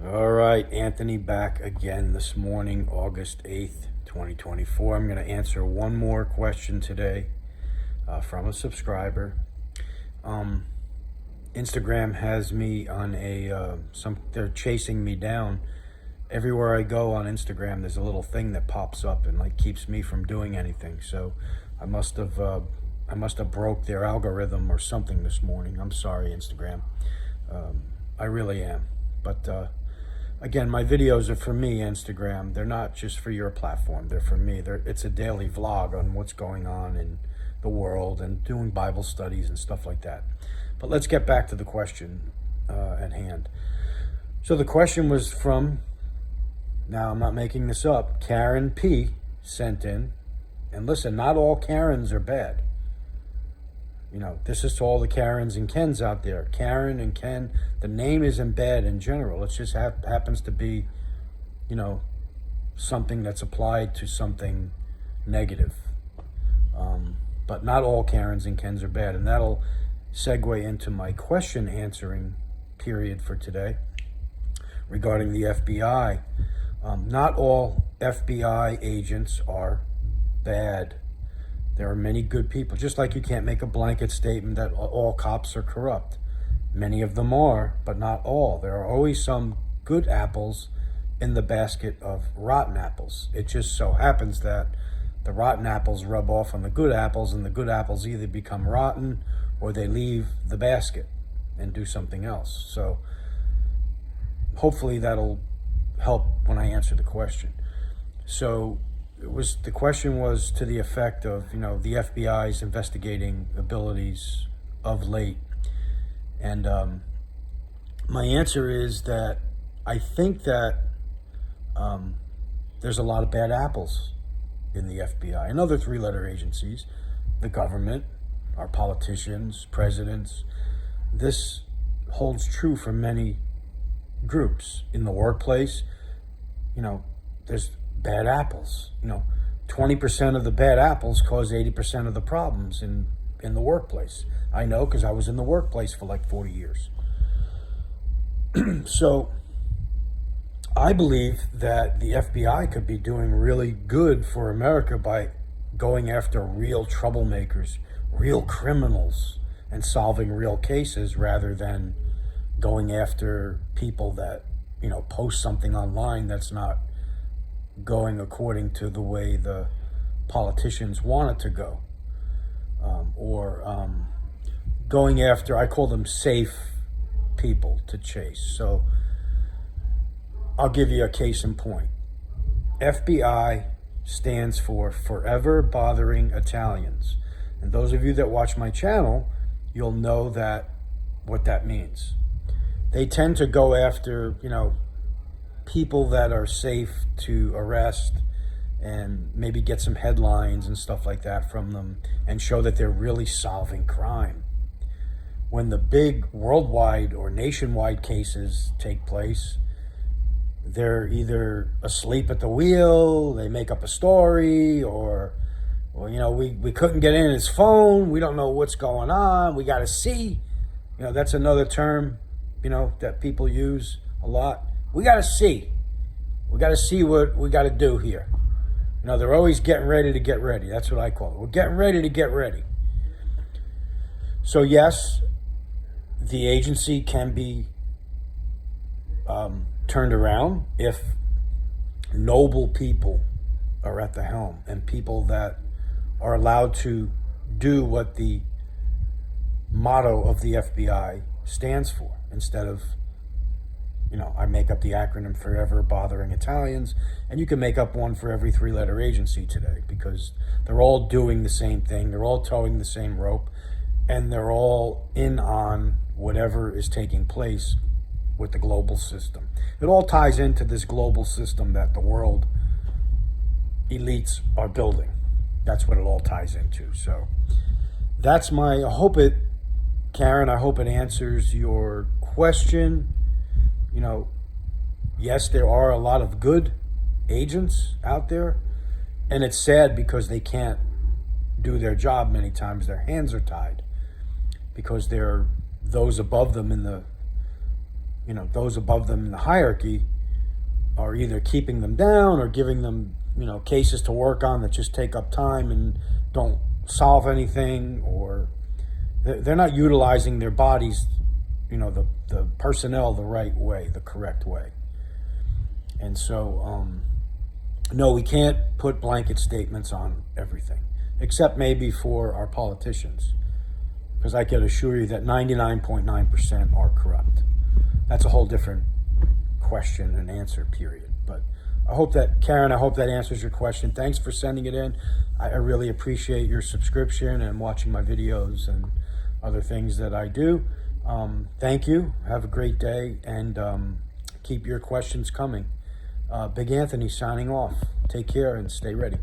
All right, Anthony back again this morning, August 8th, 2024. I'm going to answer one more question today from a subscriber. Instagram has me on they're chasing me down. Everywhere I go on Instagram, there's a little thing that pops up and like keeps me from doing anything. So I must have broke their algorithm or something this morning. I'm sorry, Instagram. I really am. But again, my videos are for me, Instagram. They're not just for your platform. They're for me. It's a daily vlog on what's going on in the world and doing Bible studies and stuff like that. But let's get back to the question at hand. So the question was from, now I'm not making this up, Karen P. sent in. And listen, not all Karens are bad. You know, this is to all the Karens and Kens out there. Karen and Ken, the name isn't bad in general. It just happens to be, you know, something that's applied to something negative. But not all Karens and Kens are bad. And that'll segue into my question answering period for today regarding the FBI. Not all FBI agents are bad. There are many good people, just like you can't make a blanket statement that all cops are corrupt. Many of them are, but not all. There are always some good apples in the basket of rotten apples. It just so happens that the rotten apples rub off on the good apples, and the good apples either become rotten or they leave the basket and do something else. So hopefully that'll help when I answer the question. So the question was to the effect of, you know, the FBI's investigating abilities of late. And my answer is that I think that there's a lot of bad apples in the FBI and other three-letter agencies, the government, our politicians, presidents. This holds true for many groups. In the workplace, you know, there's bad apples. You know, 20% of the bad apples cause 80% of the problems in the workplace. I know because I was in the workplace for like 40 years. So I believe that the FBI could be doing really good for America by going after real troublemakers, real criminals, and solving real cases rather than going after people that, you know, post something online that's not going according to the way the politicians want it to go, or going after, I call them safe people to chase. So I'll give you a case in point. FBI stands for Forever Bothering Italians. And those of you that watch my channel, you'll know that what that means. They tend to go after, you know, people that are safe to arrest and maybe get some headlines and stuff like that from them and show that they're really solving crime. When the big worldwide or nationwide cases take place, they're either asleep at the wheel, they make up a story, or you know, we couldn't get in his phone, we don't know what's going on, we got to see. You know, that's another term, you know, that people use a lot. We got to see. We got to see what we got to do here. You know, they're always getting ready to get ready. That's what I call it. We're getting ready to get ready. So yes, the agency can be turned around if noble people are at the helm and people that are allowed to do what the motto of the FBI stands for, instead of, you know, I make up the acronym Forever Bothering Italians, and you can make up one for every three-letter agency today because they're all doing the same thing, they're all towing the same rope, and they're all in on whatever is taking place with the global system. It all ties into this global system that the world elites are building. That's what it all ties into. So that's I hope it, Karen, I hope it answers your question. You know, yes, there are a lot of good agents out there, and it's sad because they can't do their job many times. Their hands are tied because they're those above them in the those above them in the hierarchy are either keeping them down or giving them, cases to work on that just take up time and don't solve anything, or they're not utilizing their bodies, the personnel the right way, the correct way. And so, no, we can't put blanket statements on everything, except maybe for our politicians, because I can assure you that 99.9% are corrupt. That's a whole different question and answer, period. But Karen, I hope that answers your question. Thanks for sending it in. I really appreciate your subscription and watching my videos and other things that I do. Thank you. Have a great day, and keep your questions coming. Big Anthony signing off. Take care and stay ready.